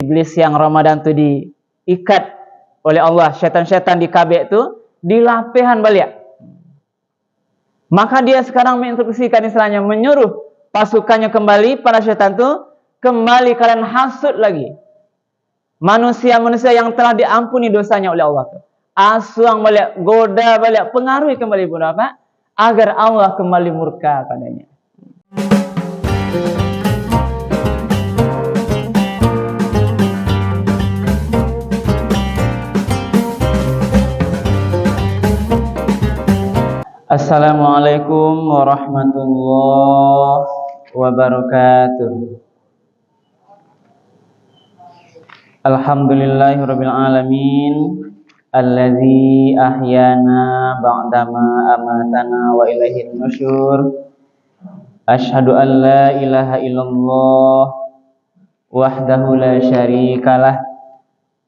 iblis yang Ramadan itu diikat oleh Allah, syaitan-syaitan di Kabe itu dilapehan balik. Maka dia sekarang menginstruksikan istilahnya, menyuruh pasukannya kembali, para syaitan itu kembali kalian hasut lagi manusia-manusia yang telah diampuni dosanya oleh Allah. Asuang balik, goda balik, pengaruhi kembali apa? Agar Allah kembali murka padanya. Assalamualaikum warahmatullahi wabarakatuh. Alhamdulillahirabbil alamin, allazi ahyana ba'dama amatana wa ilaihin nusyur. Asyhadu an la ilaha illallah wahdahu la syarikalah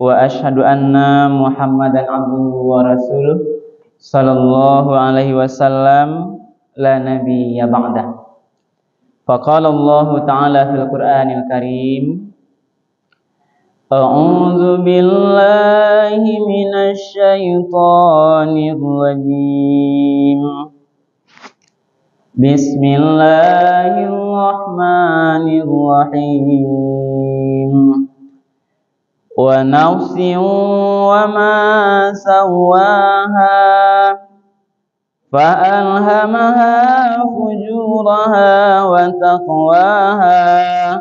wa asyhadu anna Muhammadan abduhu wa rasuluh sallallahu alaihi wasallam la nabiyya ba'dah. Faqala Allah ta'ala fil Qur'anil Karim, a'udzu billahi minasy syaithanir rajim. Bismillahirrahmanirrahim. Wa nafsin wa ma sawaha fa alhamaha fujuraha wa taqwaha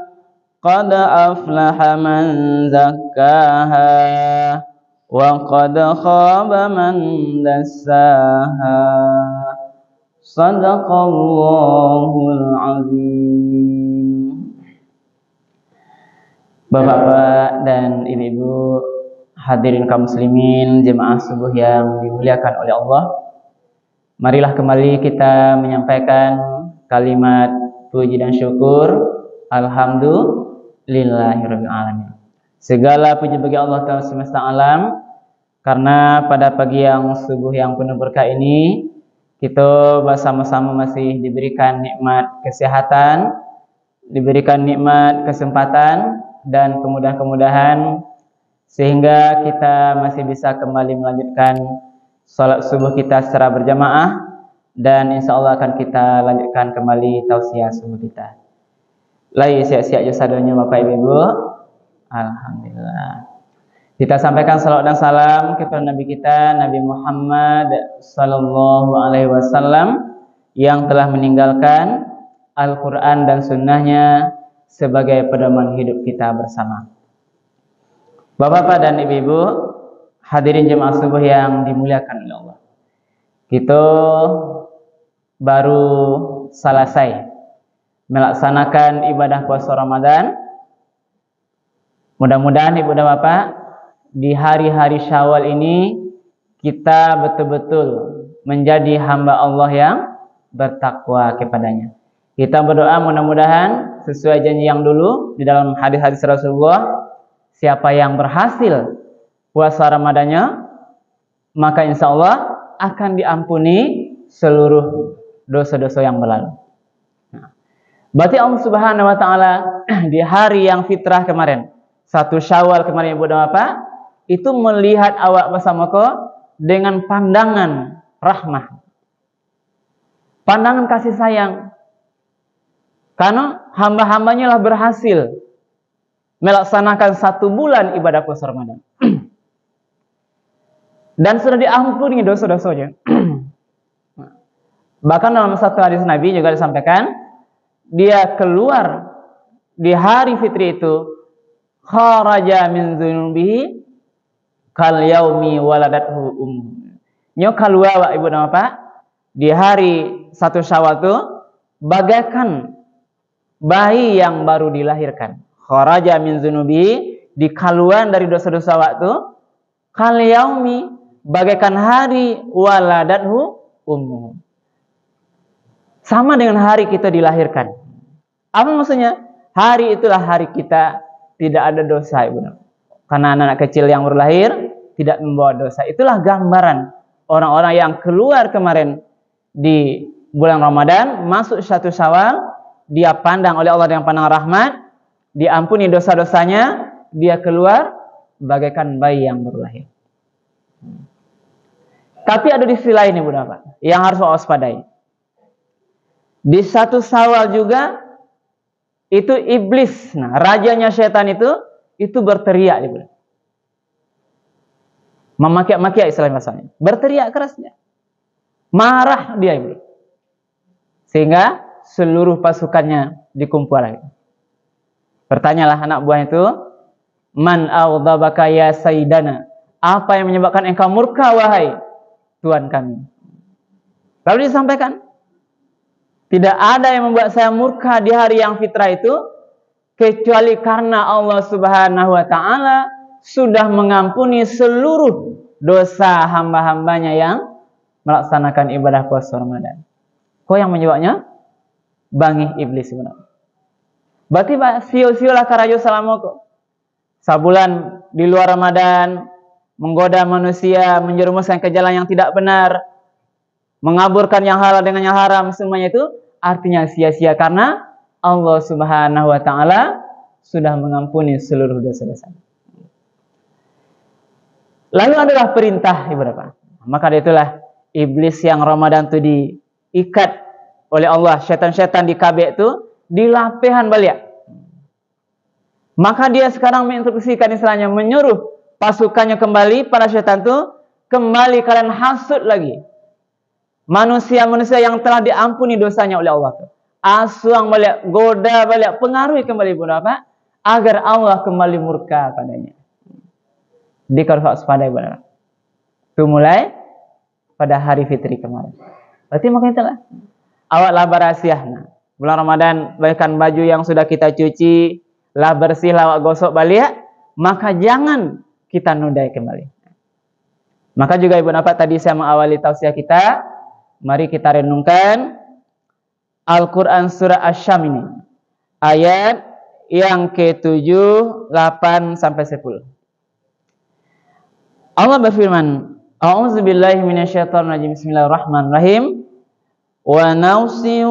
qad aflaha man zakkaha wa qad khaba man dassaha. Shadaqallahul azim. Bapak-bapak dan ibu-ibu, hadirin kaum muslimin, jemaah subuh yang dimuliakan oleh Allah, marilah kembali kita menyampaikan kalimat puji dan syukur. Alhamdulillahirabbil alamin. Segala puji bagi Allah Ta'ala semesta alam, karena pada pagi yang subuh yang penuh berkah ini kita bersama-sama masih diberikan nikmat kesehatan, diberikan nikmat kesempatan dan kemudahan-kemudahan sehingga kita masih bisa kembali melanjutkan salat subuh kita secara berjamaah, dan insya Allah akan kita lanjutkan kembali tausiah subuh kita. Lai siap-siap jasadnya Bapak Ibu. Alhamdulillah. Kita sampaikan salawat dan salam kepada Nabi kita, Nabi Muhammad sallallahu alaihi wasallam, yang telah meninggalkan Al-Quran dan sunnahnya sebagai pedoman hidup kita bersama. Bapak-bapak dan ibu-ibu, hadirin jemaah subuh yang dimuliakan oleh Allah, kita baru selesai melaksanakan ibadah puasa Ramadan. Mudah-mudahan ibu dan bapak, di hari-hari Syawal ini kita betul-betul menjadi hamba Allah yang bertakwa kepadanya. Kita berdoa mudah-mudahan sesuai janji yang dulu di dalam hadis-hadis Rasulullah, siapa yang berhasil puasa Ramadannya, maka insya Allah akan diampuni seluruh dosa-dosa yang berlalu. Berarti Allah Subhanahu wa Ta'ala di hari yang fitrah kemarin, 1 Syawal kemarin ibu dan bapak, itu melihat awak bersama kau dengan pandangan rahmah, pandangan kasih sayang. Karena hamba-hambanya lah berhasil melaksanakan 1 bulan ibadah puasa Ramadan. Dan sudah diampuni dosa-dosanya. Bahkan dalam satu hadis Nabi juga disampaikan, dia keluar di hari fitri itu, kharaja min dzunubihi kal yaumi waladathu nyo keluar ibu dan bapak di hari 1 Syawal itu bagaikan bayi yang baru dilahirkan. Kharaja min dzunubihi, dikeluar dari dosa-dosa waktu, kal yaumi, bagaikan hari waladathu ummu, sama dengan hari kita dilahirkan. Apa maksudnya? Hari itulah hari kita tidak ada dosa ibu. Karena anak-anak kecil yang baru lahir tidak membawa dosa. Itulah gambaran orang-orang yang keluar kemarin di bulan Ramadan, masuk 1 Syawal, dia pandang oleh Allah dengan pandangan rahmat, diampuni dosa-dosanya, dia keluar bagaikan bayi yang baru lahir. Tapi ada di sisi lain Ibu Bapak yang harus waspadai. Di satu Syawal juga itu iblis, rajanya setan itu berteriak Ibu. Memakiak-makiak istilah bahasanya. Berteriak kerasnya. Marah dia Ibu. Sehingga seluruh pasukannya dikumpul lagi. Bertanyalah anak buah itu, "Man aghdabaka ya sayyidana?" Apa yang menyebabkan engkau murka wahai Tuhan kami? Lalu disampaikan, tidak ada yang membuat saya murka di hari yang fitrah itu kecuali karena Allah Subhanahu wa taala sudah mengampuni seluruh dosa hamba-hambanya yang melaksanakan ibadah puasa Ramadan. Kok yang menyebabnya? Bangih iblis benar. Berarti sio-siolah karajo selama kok. Sabulan di luar Ramadan menggoda manusia, menjerumuskan ke jalan yang tidak benar, mengaburkan yang halal dengan yang haram, semuanya itu artinya sia-sia karena Allah Subhanahu wa taala sudah mengampuni seluruh dosa-dosa. Lalu adalah perintah Ibu Bapak. Maka itulah iblis yang Ramadan itu diikat oleh Allah, setan-setan di Ka'bah itu dilapehan balik. Maka dia sekarang menginstruksikan istilahnya, menyuruh pasukannya kembali, para setan itu kembali kalian hasut lagi manusia-manusia yang telah diampuni dosanya oleh Allah. Asuang balik, goda balik, pengaruhi kembali Ibu Bapak agar Allah kembali murka padanya. Dikarfak sepada Ibu Bapak. Itu mulai pada hari fitri kemarin. Berarti makanya itulah awaklah berasiah. Bulan Ramadan bahkan baju yang sudah kita cuci lah bersih, lah gosok balik, maka jangan kita nodai kembali. Maka juga Ibu Bapak tadi saya mengawali tausiah kita, mari kita renungkan Al-Quran surah Asy-Syam ini, ayat yang ke-7, 8 sampai 10. Allah berfirman, A'udzubillahi minasyaitonirrajim. Bismillahirrahmanirrahim. Wa nafsin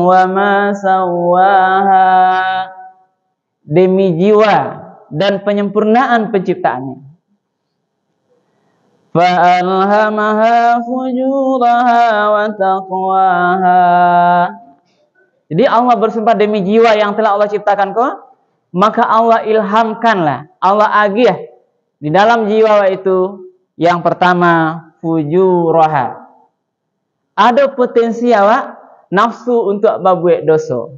wa ma sawwaha. Demi jiwa dan penyempurnaan penciptaannya. Fa'alhamaha fujuraha wa taqwaha. Jadi Allah bersumpah demi jiwa yang telah Allah ciptakan kok, maka Allah ilhamkanlah, Allah agih di dalam jiwa itu yang pertama fujuraha. Ada potensi awak nafsu untuk berbuat dosa.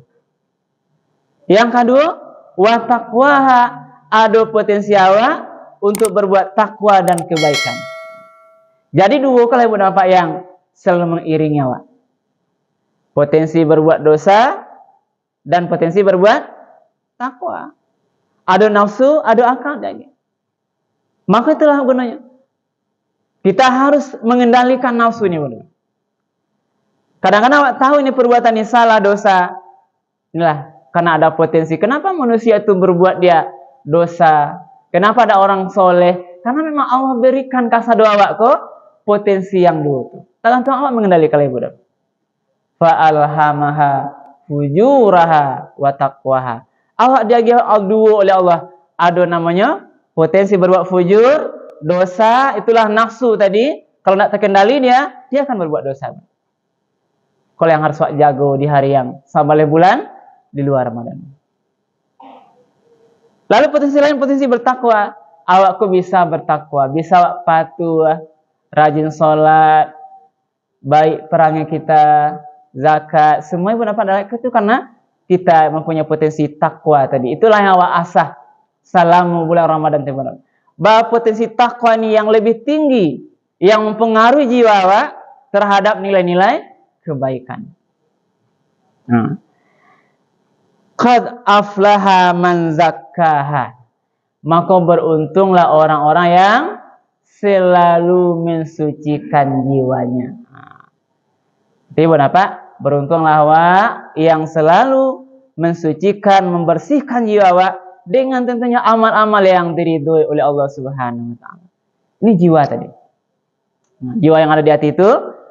Yang kedua, wa taqwaha, ada potensi awak untuk berbuat takwa dan kebaikan. Jadi dua kalau Ibu Bapak yang selalu mengiringi awak. Potensi berbuat dosa dan potensi berbuat takwa. Ada nafsu, ada akal lagi. Maka itulah gunanya. Kita harus mengendalikan nafsu ini, benar. Kadang-kadang awak tahu ini perbuatan ini salah, dosa. Inilah karena ada potensi. Kenapa manusia itu berbuat dia dosa? Kenapa ada orang soleh? Karena memang Allah berikan kasado awak kok potensi yang dua itu. Tergantung awak mengendalikan Ibu Bapak. Fa'alhamaha fujuraha wa taqwaha. Awak diagih dua oleh Allah. Ada namanya potensi berbuat fujur, dosa, itulah nafsu tadi. Kalau tidak terkendali dia akan berbuat dosa. Kalau yang harus awak jago di hari yang sabaleh bulan di luar Ramadan. Lalu potensi lain, potensi bertakwa. Awak kok bisa bertakwa, bisa awak patuh, rajin sholat, baik perangai kita, zakat, semua Ibu Bapak adalah itu karena kita mempunyai potensi takwa tadi. Itulah yang awak asah selama bulan Ramadan teman-teman. Bahwa potensi takwa ini yang lebih tinggi, yang mempengaruhi jiwa awak terhadap nilai-nilai kebaikan. Qad aflaha man zakkaha. Maka beruntunglah orang-orang yang selalu mensucikan jiwanya. Jadi Ibu Bapak, beruntunglah awak yang selalu mensucikan, membersihkan jiwa awak dengan tentunya amal-amal yang diridhoi oleh Allah Subhanahu wa taala. Ini jiwa tadi. Jiwa yang ada di hati itu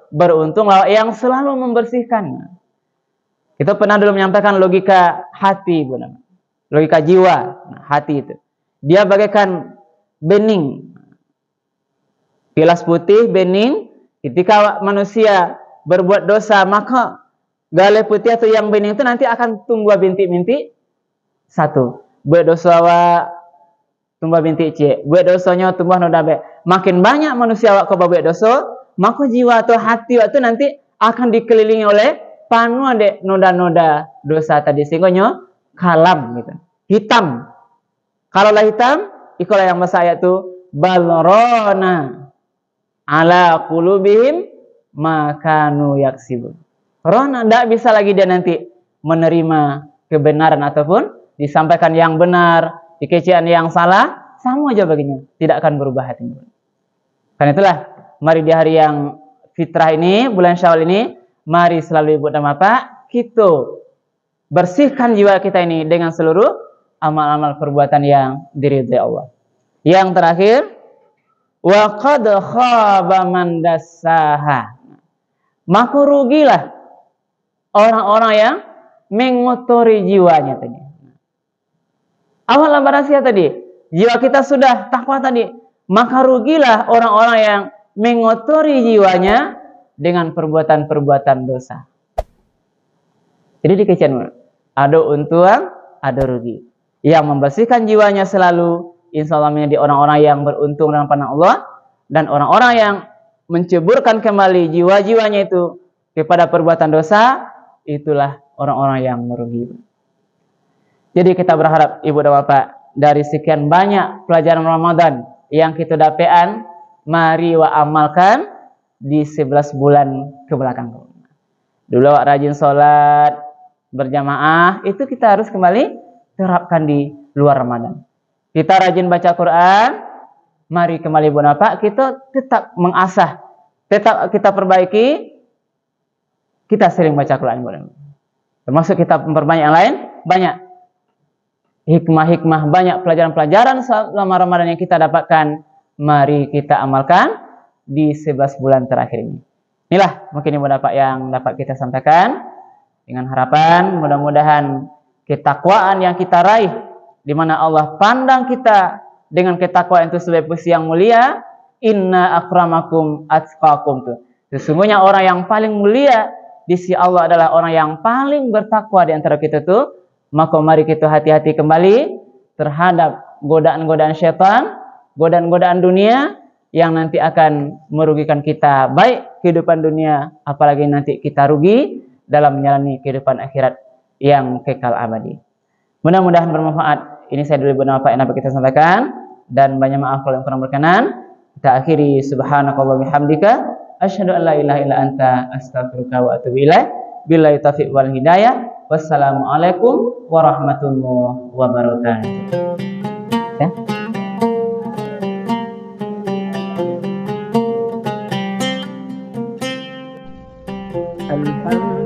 beruntunglah yang selalu membersihkan. Kita pernah dulu menyampaikan logika hati, Ibu Bapak. Logika jiwa, hati itu. Dia bagaikan bening. Pilas putih, bening. Ketika manusia berbuat dosa, maka galai putih atau yang bening itu nanti akan tumbuh bintik-bintik satu. Buat dosa tumbuh bintik C. Buat dosanya tumbuh noda B. Makin banyak manusia awak kau buat dosa, maka jiwa atau hati waktu nanti akan dikelilingi oleh panuan dek noda-noda dosa tadi, sehingga kalam gitu. Hitam. Kalau lah hitam, ikulah yang bahasa ayat itu balrona ala qulubihim makanu yaksibun. Rona tidak bisa lagi dia nanti menerima kebenaran ataupun disampaikan yang benar, dikecian yang salah, sama aja baginya, tidak akan berubah hatinya. Karena itulah, mari di hari yang fitrah ini, bulan Syawal ini, mari selalu ibu dan bapak, kita bersihkan jiwa kita ini dengan seluruh amal-amal perbuatan yang diridhai Allah. Yang terakhir, wa qad khaba man dassaha. Maka rugilah orang-orang yang mengotori jiwanya tadi. Awal rahasia tadi, jiwa kita sudah takwa tadi, maka rugilah orang-orang yang mengotori jiwanya dengan perbuatan-perbuatan dosa. Jadi dikecian, ada untung, ada rugi. Yang membersihkan jiwanya selalu, insya Allah menjadi orang-orang yang beruntung dalam pandang Allah, dan orang-orang yang menceburkan kembali jiwa-jiwanya itu kepada perbuatan dosa, itulah orang-orang yang merugi. Jadi kita berharap ibu dan bapak, dari sekian banyak pelajaran Ramadan yang kita dapatkan, mari wa amalkan di 11 bulan ke belakang. Dulu rajin sholat berjamaah, itu kita harus kembali terapkan di luar Ramadan. Kita rajin baca Quran, mari kembali ibu dan bapak, kita tetap mengasah, tetap kita perbaiki, kita sering baca Quran ibu dan bapak. Termasuk kita memperbanyak yang lain, banyak hikmah-hikmah, banyak pelajaran-pelajaran selama Ramadan yang kita dapatkan, mari kita amalkan di 11 bulan terakhir ini. Inilah mungkin ibu bapak yang dapat kita sampaikan, dengan harapan mudah-mudahan ketakwaan yang kita raih, di mana Allah pandang kita dengan ketakwaan itu sebagai posisi yang mulia. Inna akramakum atqakum tuh. Sesungguhnya orang yang paling mulia di sisi Allah adalah orang yang paling bertakwa di antara kita tuh. Maka mari kita hati-hati kembali terhadap godaan-godaan syaitan, godaan-godaan dunia yang nanti akan merugikan kita, baik kehidupan dunia, apalagi nanti kita rugi dalam menjalani kehidupan akhirat yang kekal abadi. Mudah-mudahan bermanfaat. Ini saya dulu beberapa yang dapat kita sampaikan, dan banyak maaf kalau yang kurang berkenan. Kita akhiri, subhanakallah bihamdika asyhadu an la ilaha illa anta astaghfiruka wa atubu ilaik. Billahi taufiq wal hidayah. Wassalamualaikum warahmatullahi wabarakatuh. Ya. Alhamdulillah.